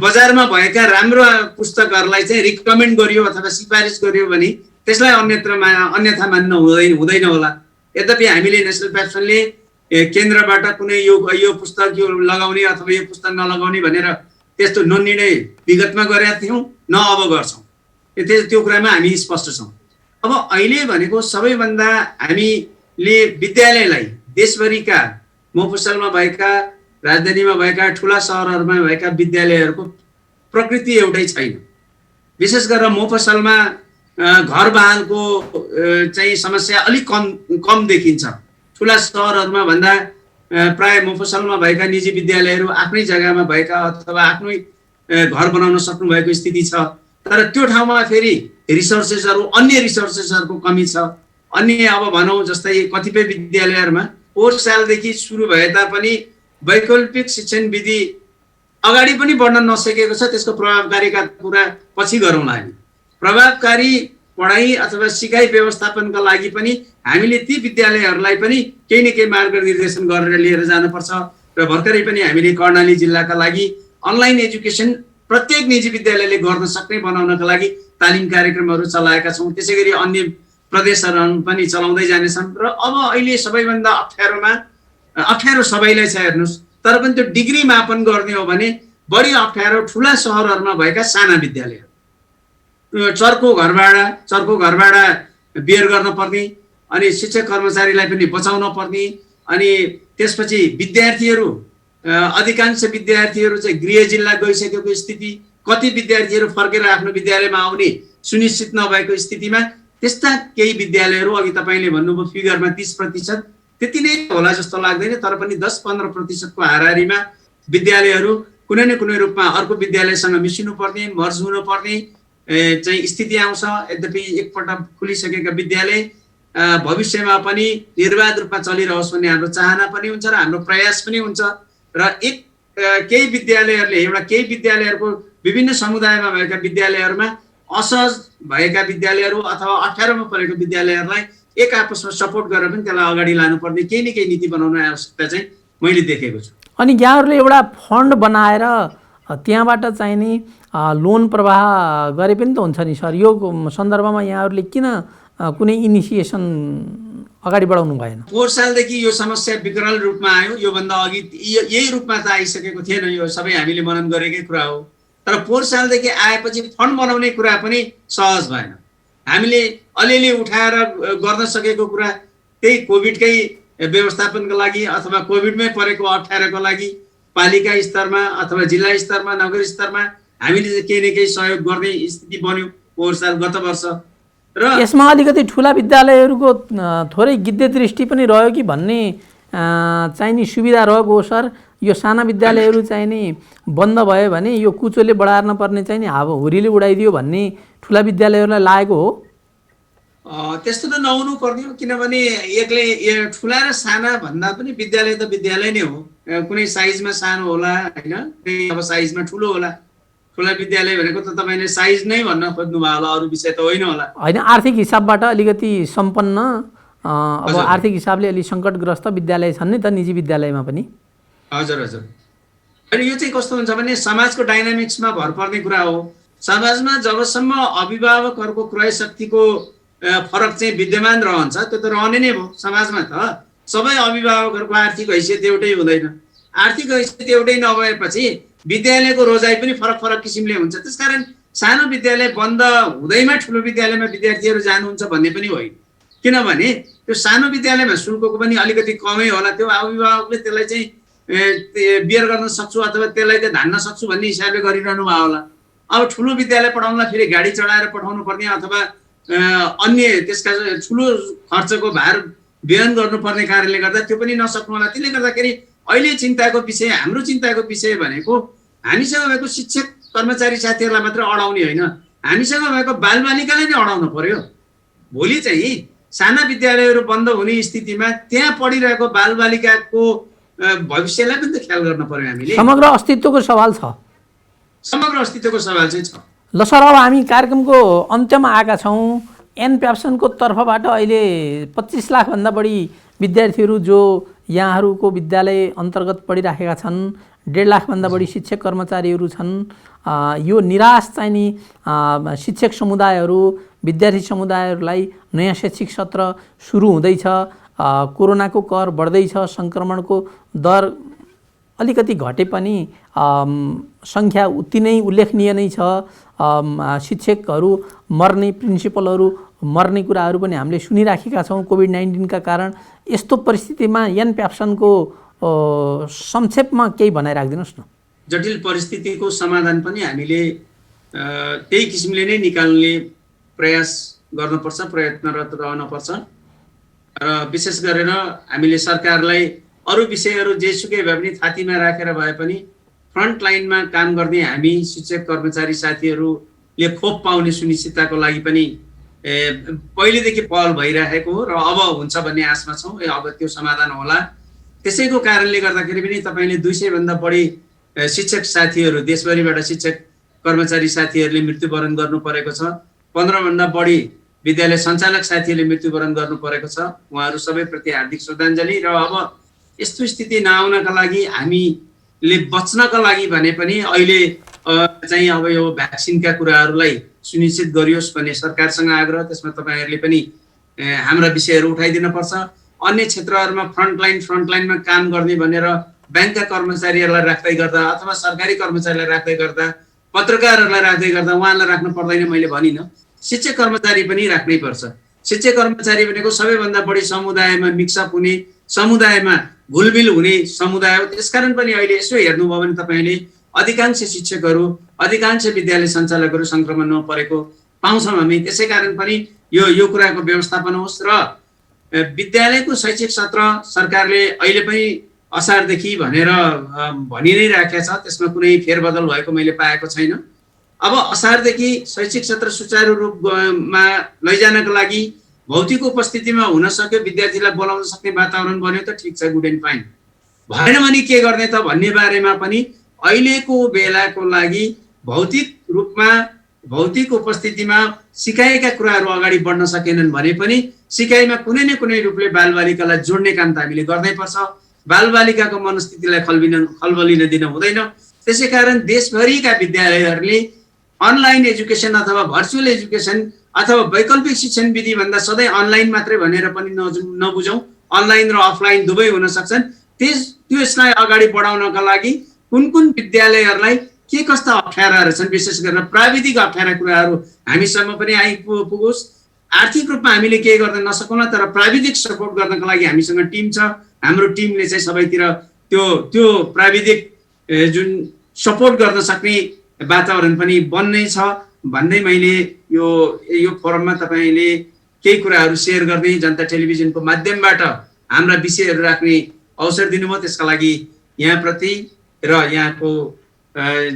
बजारमा भएका राम्रो पुस्तकहरूलाई चाहिँ रिकमेन्ड गरियो अथवा सिफारिस गरियो भने त्यसलाई अन्यथा मान्न हुँदैन होला। यद्यपि हामीले नेसनल प्याप्सनले केन्द्रबाट कुनै यो पुस्तक यो लगाउने अथवा यो पुस्तक नलगाउने भनेर त्यस्तो निर्णय विगतमा गरेका थियौँ, न अब गर्छौँ। त्यो कुरामा हामी स्पष्ट छौँ। अब अहिले भनेको सबैभन्दा हामीले विद्यालयलाई देशभरिका मफसलमा भएका, राजधानीमा भएका, ठुला सहरहरूमा भएका विद्यालयहरूको प्रकृति एउटै छैन। विशेष गरेर मफसलमा घर बहालको चाहिँ समस्या अलिक कम देखिन्छ। ठुला सहरहरूमा भन्दा प्राय मफसलमा भएका निजी विद्यालयहरू आफ्नै जग्गामा भएका अथवा आफ्नै घर बनाउन सक्नु भएको स्थिति छ। तर त्यो ठाउँमा फेरि रिसोर्सेसहरू, अन्य रिसोर्सेसहरूको कमी छ। अन्य अब भनौँ जस्तै कतिपय विद्यालयहरूमा 4 सालदेखि सुरु भए तापनि वैकल्पिक शिक्षण विधि अगाडि पनि बढ्न नसकेको छ। त्यसको प्रभावकारीका कुरा पछि गरौँला हामी। प्रभावकारी पढाइ अथवा सिकाइ व्यवस्थापनका लागि पनि हामीले ती विद्यालयहरूलाई पनि केही न केही मार्गनिर्देशन गरेर लिएर जानुपर्छ। र भर्खरै पनि हामीले कर्णाली जिल्लाका लागि अनलाइन एजुकेसन प्रत्येक निजी विद्यालयले गर्न सक्ने बनाउनका लागि तालिम कार्यक्रमहरू चलाएका छौँ। त्यसै गरी अन्य प्रदेशहरू पनि चलाउँदै जानेछन्। र अब अहिले सबैभन्दा अप्ठ्यारो सबैलाई छ हेर्नुहोस्, तर पनि त्यो डिग्री मापन गर्ने हो भने बढी अप्ठ्यारो ठुला सहरहरूमा भएका साना विद्यालयहरू। चर्को घरभाडा बियर गर्न पर्ने, अनि शिक्षक कर्मचारीलाई पनि बचाउन पर्ने, अनि त्यसपछि विद्यार्थीहरू अधिकांश विद्यार्थीहरू चाहिँ गृह जिल्ला गइसकेको स्थिति, कति विद्यार्थीहरू फर्केर आफ्नो विद्यालयमा आउने सुनिश्चित नभएको स्थितिमा त्यस्ता केही विद्यालयहरू, अघि तपाईँले भन्नुभयो फिगरमा 30%, त्यति नै होला जस्तो लाग्दैन, तर पनि 10-15% को हाराहारीमा विद्यालयहरू कुनै न कुनै रूपमा अर्को विद्यालयसँग मिसिनु पर्ने, मर्ज हुनु पर्ने चाहिँ स्थिति आउँछ। यद्यपि एकपल्ट खुलिसकेका विद्यालय भविष्यमा पनि निर्वाध रूपमा चलिरहोस् भन्ने हाम्रो चाहना पनि हुन्छ र हाम्रो प्रयास पनि हुन्छ। र केही विद्यालयहरूको विभिन्न समुदायमा भएका विद्यालयहरूमा असहज भएका विद्यालयहरू अथवा अप्ठ्यारोमा परेको विद्यालयहरूलाई एक आपसमा सपोर्ट गरेर पनि त्यसलाई अगाडि लानुपर्ने केही न केही नीति बनाउने आवश्यकता चाहिँ मैले देखेको छु। अनि यहाँहरूले एउटा फन्ड बनाएर त्यहाँबाट चाहिँ नि लोन प्रवाह गरे पनि त हुन्छ नि सर। यो सन्दर्भमा यहाँहरूले किन कुनै इनिसिएसन अगाडि बढाउनु भएन? 4 सालदेखि यो समस्या विकराल रूपमा आयो। योभन्दा अघि यही रूपमा त आइसकेको थिएन। यो सबै हामीले मनन गरेकै कुरा हो। तर 4 सालदेखि आएपछि फन्ड बनाउने कुरा पनि सहज भएन। हामीले अलिअलि उठाएर गर्न सकेको कुरा त्यही कोभिडकै व्यवस्थापनको लागि अथवा कोभिडमै परेको अप्ठ्यारोको लागि पालिका स्तरमा अथवा जिल्ला स्तरमा, नगर स्तरमा हामीले केही न केही सहयोग गर्ने स्थिति बन्यो 4 साल गत वर्ष। र यसमा अलिकति ठुला विद्यालयहरूको थोरै गिद्धे दृष्टि पनि रह्यो कि भन्ने चाहिँ नि सुविधा रहेको हो सर। यो साना विद्यालयहरू चाहिँ नि बन्द भयो भने यो कुचोले बढार्न पर्ने चाहिँ नि हुरीले उडाइदियो भन्ने ठुला विद्यालयहरूलाई लागेको हो। त्यस्तो त नहुनु पर्ने हो। किनभने एक्लै ठुला र साना भन्दा पनि विद्यालय त विद्यालय नै हो। कुनै साइजमा सानो होला, होइन, कुनै अब साइजमा ठुलो होला। ठुला विद्यालय भनेको त तपाईँले साइज नै भन्न खोज्नुभयो होला, अरू विषय त होइन होला। होइन, आर्थिक हिसाबबाट अलिकति सम्पन्न, अब आर्थिक हिसाबले अलि सङ्कटग्रस्त विद्यालय छन् नि त निजी विद्यालयमा पनि। हजुर हजुर। अनि यो चाहिँ कस्तो हुन्छ भने समाजको डाइनामिक्समा भर पर्ने कुरा हो। समाजमा जबसम्म अभिभावकहरूको क्रय शक्तिको फरक चाहिँ विद्यमान रहन्छ, त्यो त रहने नै भयो। समाजमा त सबै अभिभावकहरूको आर्थिक हैसियत एउटै हुँदैन। आर्थिक हैसियत एउटै नभएपछि विद्यालयको रोजाइ पनि फरक फरक किसिमले हुन्छ। त्यसकारण सानो विद्यालय बन्द हुँदैमा ठुलो विद्यालयमा विद्यार्थीहरू जानुहुन्छ भन्ने पनि होइन। किनभने त्यो सानो विद्यालयमा शुल्कको पनि अलिकति कमै होला, त्यो अभिभावकले त्यसलाई चाहिँ बियर गर्न सक्छु अथवा त्यसलाई चाहिँ धान्न सक्छु भन्ने हिसाबले गरिरहनु भयो होला। अब ठुलो विद्यालय पढाउनलाई फेरि गाडी चढाएर पठाउनु पर्ने अथवा अन्य त्यसका ठुलो खर्चको भार वहन गर्नुपर्ने कारणले गर्दा त्यो पनि नसक्नु होला। त्यसले गर्दाखेरि अहिले चिन्ताको विषय, हाम्रो चिन्ताको विषय भनेको हामीसँग भएको शिक्षक कर्मचारी साथीहरूलाई मात्र अडाउने होइन, हामीसँग भएको बालबालिकालाई नै अडाउनु पर्यो। भोलि चाहिँ साना विद्यालयहरू बन्द हुने स्थितिमा त्यहाँ पढिरहेको बालबालिकाको भविष्यलाई पनि त ख्याल गर्न पर्यो हामीले। समग्र अस्तित्वको सवाल छ, समग्र अस्तित्वको सवाल चाहिँ छ। ल सर, अब हामी कार्यक्रमको अन्त्यमा आएका छौँ। एन प्याप्सनको तर्फबाट अहिले 25 लाखभन्दा बढी विद्यार्थीहरू जो यहाँहरूको विद्यालय अन्तर्गत पढिराखेका छन्, 1.5 लाखभन्दा बढी शिक्षक कर्मचारीहरू छन्। यो निराश चाहिँ नि शिक्षक समुदायहरू, विद्यार्थी समुदायहरूलाई नयाँ शैक्षिक सत्र सुरु हुँदैछ, कोरोनाको कहर बढ्दैछ, सङ्क्रमणको दर अलिकति घटे पनि सङ्ख्या उति नै उल्लेखनीय नै छ। शिक्षकहरू मर्ने, प्रिन्सिपलहरू मर्ने कुराहरू पनि हामीले सुनिराखेका छौँ कोभिड-19 का कारण। यस्तो परिस्थितिमा एन प्याप्सनको संक्षेपमा केही भनाइराखिदिनुहोस् न। जटिल परिस्थितिको समाधान पनि हामीले त्यही किसिमले नै निकाल्ने प्रयास गर्नुपर्छ, प्रयत्नरत रहनुपर्छ। र विशेष गरेर हामीले सरकारलाई अरू विषयहरू जेसुकै भए पनि थातीमा राखेर भए पनि फ्रन्ट लाइनमा काम गर्ने हामी शिक्षक कर्मचारी साथीहरूले खोप पाउने सुनिश्चितताको लागि पनि पहिलेदेखि पहल भइरहेको हो र अब हुन्छ भन्ने आशमा छौँ। अब त्यो समाधान होला। त्यसैको कारणले गर्दाखेरि पनि तपाईँले 200 भन्दा बढी शिक्षक साथीहरू, देशभरिबाट शिक्षक कर्मचारी साथीहरूले मृत्युवरण गर्नु परेको छ। 15 भन्दा बढी विद्यालय सञ्चालक साथीहरूले मृत्युवरण गर्नु परेको छ। उहाँहरू सबैप्रति हार्दिक श्रद्धाञ्जली। र अब यस्तो स्थिति नआउनका लागि हामीले बच्नका लागि भने पनि अहिले चाहिँ अब यो भ्याक्सिनका कुराहरूलाई सुनिश्चित गरियोस् भन्ने सरकारसँग आग्रह। त्यसमा तपाईँहरूले पनि हाम्रा विषयहरू उठाइदिनुपर्छ। अन्य क्षेत्रहरूमा फ्रन्टलाइनमा काम गर्ने भनेर ब्याङ्कका कर्मचारीहरूलाई राख्दै गर्दा अथवा सरकारी कर्मचारीलाई राख्दै गर्दा, पत्रकारहरूलाई राख्दै गर्दा उहाँलाई राख्नु पर्दैन मैले भनिनँ। शिक्षक कर्मचारी पनि राख्नै पर्छ। शिक्षक कर्मचारी भनेको सबैभन्दा बढी समुदायमा मिक्सअप हुने, समुदायमा घुलमिल हुने समुदाय हो। त्यसकारण पनि अहिले यसो हेर्नुभयो भने तपाईँले अधिकांश शिक्षकहरू, अधिकांश विद्यालय सञ्चालकहरू सङ्क्रमणमा परेको पाउँछौँ हामी। त्यसै कारण पनि यो कुराको व्यवस्थापन होस् र विद्यालयको शैक्षिक सत्र सरकारले अहिले पनि असारदेखि भनेर भनि नै राखेको छ, त्यसमा कुनै फेरबदल भएको मैले पाएको छैन। अब असारदेखि शैक्षिक सत्र सुचारू रूपमा लैजानको लागि भौतिक उपस्थितिमा हुन सक्यो, विद्यार्थीलाई बोलाउन सक्ने वातावरण बन्यो त ठिक छ, गुड एन्ड फाइन। भएन भने के गर्ने त भन्ने बारेमा पनि अहिलेको बेलाको लागि भौतिक रूपमा, भौतिक उपस्थितिमा सिकाएका कुराहरू अगाडि बढ्न सकेनन् भने पनि सिकाइमा कुनै न कुनै रूपले बालबालिकालाई जोड्ने काम त हामीले गर्नैपर्छ। बालबालिकाको मनस्थितिलाई खलबलिन दिन हुँदैन। त्यसै कारण देशभरिका विद्यालयहरूले अनलाइन एजुकेसन अथवा भर्चुअल एजुकेसन अथवा वैकल्पिक शिक्षण विधि भन्दा सधैँ अनलाइन मात्रै भनेर पनि नबुझौँ। अनलाइन र अफलाइन दुवै हुन सक्छन्। त्यसलाई अगाडि बढाउनका लागि कुन कुन विद्यालयहरूलाई के कस्ता अप्ठ्याराहरू छन्, विशेष गरेर प्राविधिक अप्ठ्यारा कुराहरू हामीसम्म पनि आइपुगोस्। आर्थिक रूपमा हामीले केही गर्न नसकौँला, तर प्राविधिक सपोर्ट गर्नको लागि हामीसँग टिम छ। हाम्रो टिमले चाहिँ सबैतिर त्यो प्राविधिक जुन सपोर्ट गर्न सक्ने वातावरण पनि बन्नै छ भन्दै मैले यो फोरममा तपाईँले केही कुराहरू सेयर गर्दै जनता टेलिभिजनको माध्यमबाट हाम्रा विषयहरू राख्ने अवसर दिनुभयो। त्यसका लागि यहाँप्रति र यहाँको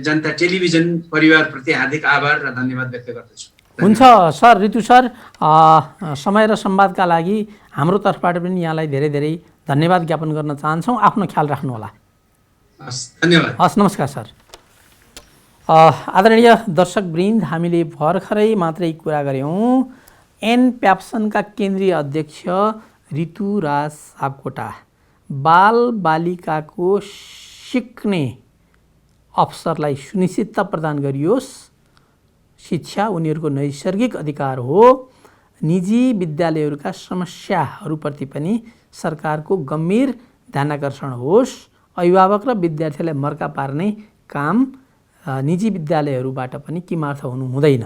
जनता टेलिभिजन परिवारप्रति हार्दिक आभार र धन्यवाद व्यक्त गर्दछु। हुन्छ सर, ऋतु सर, समय र संवादका लागि हाम्रो तर्फबाट पनि यहाँलाई धेरै धेरै धन्यवाद ज्ञापन गर्न चाहन्छौँ। आफ्नो ख्याल राख्नुहोला। हस्, धन्यवाद। हस्, नमस्कार सर। आदरणीय दर्शकवृन्द, हामीले भर्खरै मात्रै कुरा गऱ्यौँ एनप्याप्सनका केन्द्रीय अध्यक्ष ऋतुराज सापकोटा। बालबालिकाको सिक्ने अवसरलाई सुनिश्चितता प्रदान गरियोस्। शिक्षा उनीहरूको नैसर्गिक अधिकार हो। निजी विद्यालयहरूका समस्याहरूप्रति पनि सरकारको गम्भीर ध्यानाकर्षण होस्। अभिभावक र विद्यार्थीलाई मर्का पार्ने काम निजी विद्यालयहरूबाट पनि किमार्थ हुनु हुँदैन।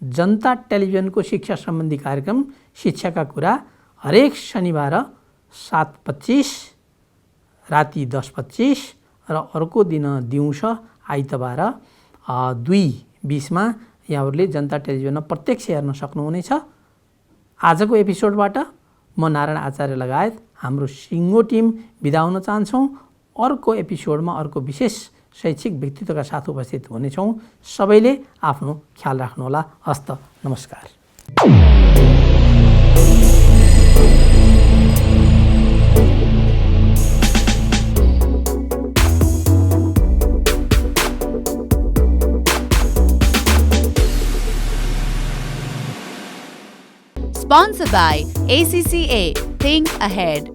जनता टेलिभिजनको शिक्षा सम्बन्धी कार्यक्रम शिक्षाका कुरा हरेक शनिबार 7:25 राति 10:25 र अर्को दिन दिउँसो आइतबार 2:20 यहाँहरूले जनता टेलिभिजनमा प्रत्यक्ष हेर्न सक्नुहुनेछ। आजको एपिसोडबाट म नारायण आचार्य लगायत हाम्रो सिङ्गो टिम बिदा हुन चाहन्छौँ। अर्को एपिसोडमा अर्को विशेष शैक्षिक व्यक्तित्वका साथ उपस्थित हुनेछौँ। सबैले आफ्नो ख्याल राख्नुहोला। हस्त नमस्कार। Sponsored by ACCA. Think Ahead.